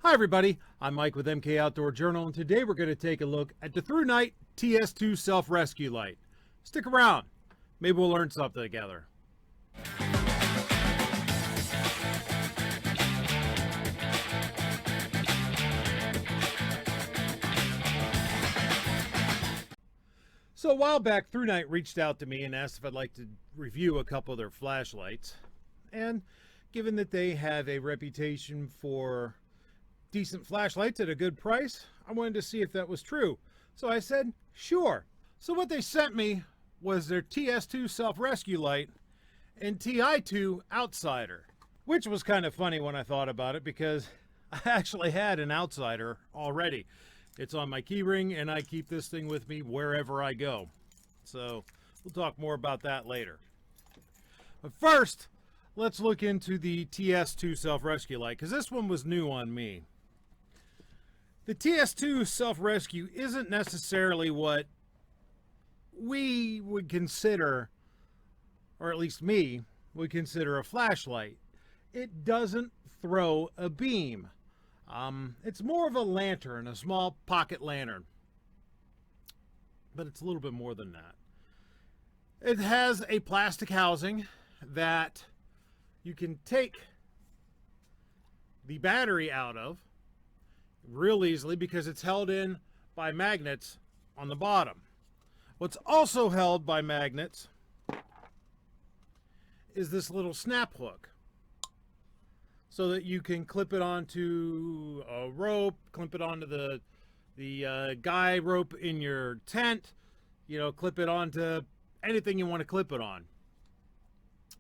Hi everybody, I'm Mike with MK Outdoor Journal, and today we're going to take a look at the Thrunite TS2 Self-Rescue Light. Stick around, maybe we'll learn something together. So a while back, Thrunite reached out to me and asked if I'd like to review a couple of their flashlights. And given that they have a reputation for decent flashlights at a good price, I wanted to see if that was true. So I said, sure. So what they sent me was their Ts2 Self-Rescue Light and Ti2 Outsider, which was kind of funny when I thought about it because I actually had an Outsider already. It's on my keyring and I keep this thing with me wherever I go. So we'll talk more about that later. But first, let's look into the Ts2 Self-Rescue Light because this one was new on me. The Ts2 Self-Rescue isn't necessarily what we would consider, or at least me, would consider a flashlight. It doesn't throw a beam. It's more of a lantern, a small pocket lantern. But it's a little bit more than that. It has a plastic housing that you can take the battery out of real easily because it's held in by magnets on the bottom. What's also held by magnets is this little snap hook so that you can clip it onto a rope, clip it onto the guy rope in your tent, clip it onto anything you want to clip it on.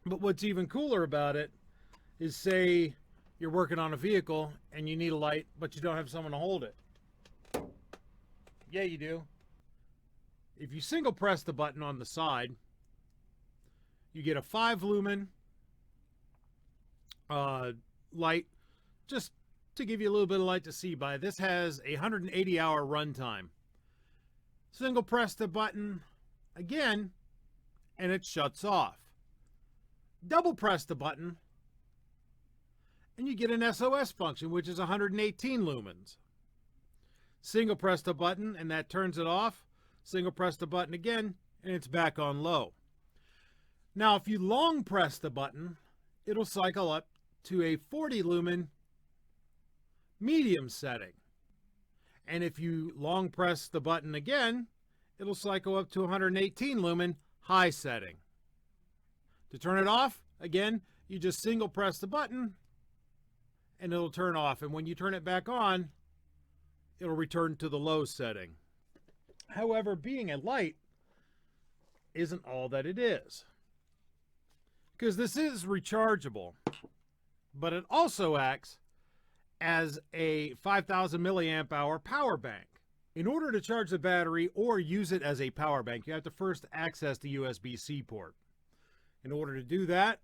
But what's even cooler about it is, say you're working on a vehicle and you need a light, but you don't have someone to hold it. Yeah, you do. If you single press the button on the side, you get a 5 lumen light, just to give you a little bit of light to see by. This has a 180-hour runtime. Single press the button again, and it shuts off. Double press the button, and you get an SOS function, which is 118 lumens. Single press the button, and that turns it off. Single press the button again, and it's back on low. Now, if you long press the button, it'll cycle up to a 40 lumen medium setting. And if you long press the button again, it'll cycle up to 118 lumen high setting. To turn it off, again, you just single press the button and it'll turn off. And when you turn it back on, it'll return to the low setting. However, being a light isn't all that it is, because this is rechargeable, but it also acts as a 5,000 milliamp hour power bank. In order to charge the battery or use it as a power bank, you have to first access the USB-C port. In order to do that,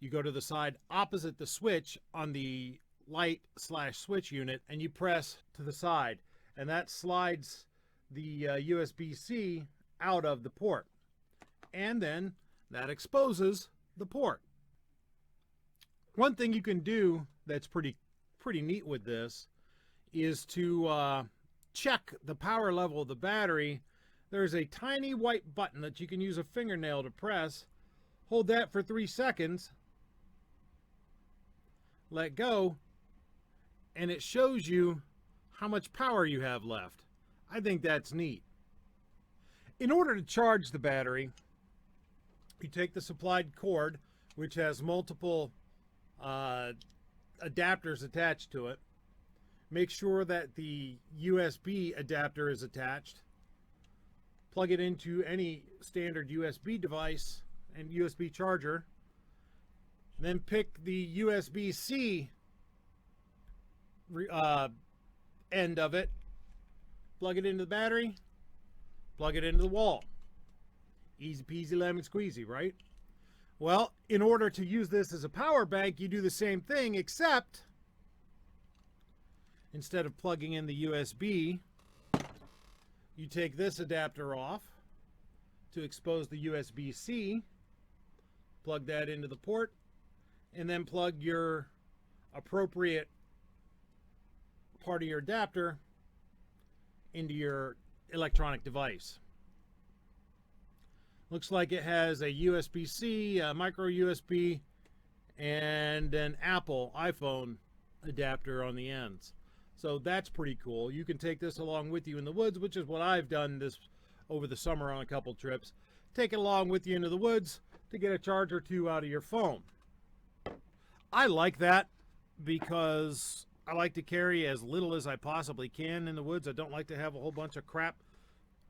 you go to the side opposite the switch on the light/switch unit and you press to the side, and that slides the USB-C out of the port, and then that exposes the port. One thing you can do that's pretty neat with this is to check the power level of the battery. There's a tiny white button that you can use a fingernail to press. Hold that for 3 seconds, let go, and it shows you how much power you have left. I think that's neat. In order to charge the battery, you take the supplied cord, which has multiple adapters attached to it. Make sure that the USB adapter is attached. Plug it into any standard USB device and USB charger. Then pick the USB-C end of it, plug it into the battery, plug it into the wall. Easy peasy lemon squeezy, right? Well, in order to use this as a power bank, you do the same thing, except instead of plugging in the USB, you take this adapter off to expose the USB-C, plug that into the port, and then plug your appropriate part of your adapter into your electronic device. Looks like it has a USB-C, a micro USB, and an Apple iPhone adapter on the ends. So that's pretty cool. You can take this along with you in the woods, which is what I've done this over the summer on a couple trips. Take it along with you into the woods to get a charge or two out of your phone. I like that because I like to carry as little as I possibly can in the woods. I don't like to have a whole bunch of crap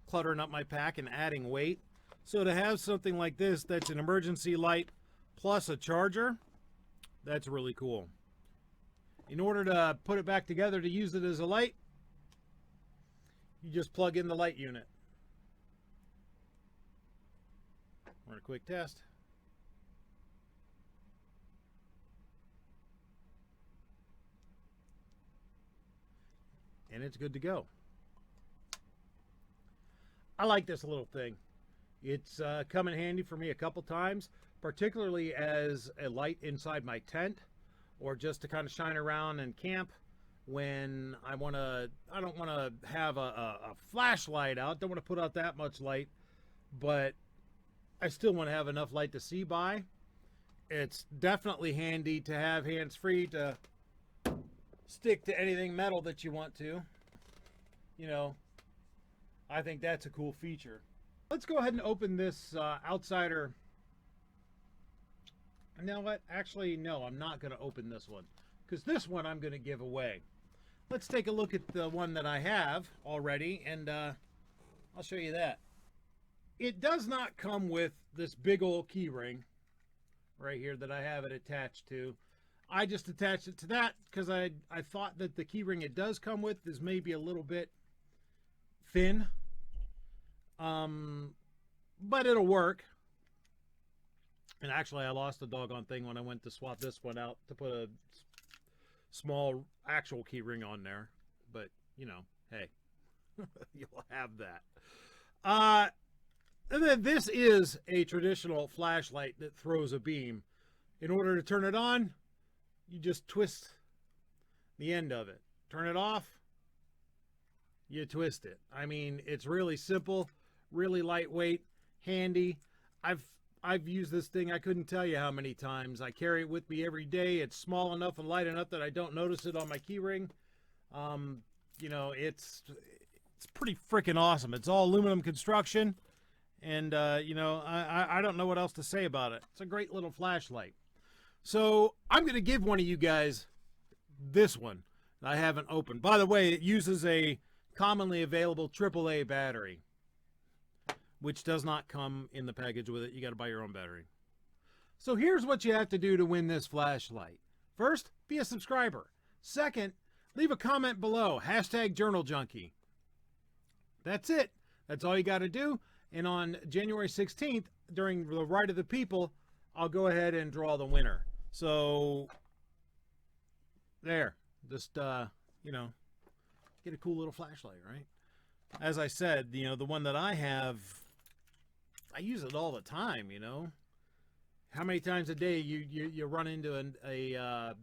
cluttering up my pack and adding weight. So to have something like this that's an emergency light plus a charger, that's really cool. In order to put it back together to use it as a light, you just plug in the light unit. Run a quick test. And it's good to go. I like this little thing. It's come in handy for me a couple times, particularly as a light inside my tent, or just to kind of shine around and camp when I don't want to have a flashlight out, don't want to put out that much light, but I still want to have enough light to see by. It's definitely handy to have hands-free to stick to anything metal that you want to. You know, I think that's a cool feature. Let's go ahead and open this Outsider. You know what? Actually, no, I'm not going to open this one, because this one I'm going to give away. Let's take a look at the one that I have already, and I'll show you that. It does not come with this big old key ring right here that I have it attached to. I just attached it to that because I thought that the key ring it does come with is maybe a little bit thin. But it'll work. And actually, I lost the doggone thing when I went to swap this one out to put a small actual key ring on there. But, you know, hey, you'll have that. And then this is a traditional flashlight that throws a beam. In order to turn it on, you just twist the end of it. Turn it off, you twist it. I mean, it's really simple, really lightweight, handy. I've used this thing, I couldn't tell you how many times. I carry it with me every day. It's small enough and light enough that I don't notice it on my key ring. You know, it's pretty freaking awesome. It's all aluminum construction, and you know, I don't know what else to say about it. It's a great little flashlight. So I'm going to give one of you guys this one that I haven't opened. By the way, it uses a commonly available AAA battery, which does not come in the package with it. You got to buy your own battery. So here's what you have to do to win this flashlight. First, be a subscriber. Second, leave a comment below. #JournalJunkie. That's it. That's all you got to do. And on January 16th, during the Right of the People, I'll go ahead and draw the winner. So, there. Just, you know, get a cool little flashlight, right? As I said, you know, the one that I have, I use it all the time, you know. How many times a day you run into a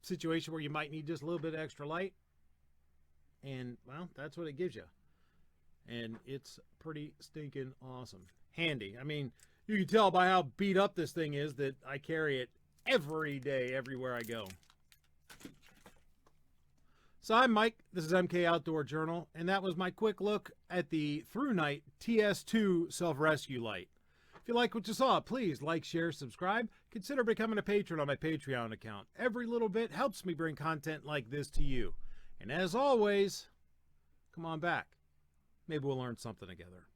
situation where you might need just a little bit of extra light? And, well, that's what it gives you. And it's pretty stinking awesome. Handy. I mean, you can tell by how beat up this thing is that I carry it every day, everywhere I go. So I'm Mike, this is MK Outdoor Journal, and that was my quick look at the Thrunite TS2 Self-Rescue Light. If you like what you saw, please like, share, subscribe. Consider becoming a patron on my Patreon account. Every little bit helps me bring content like this to you. And as always, come on back. Maybe we'll learn something together.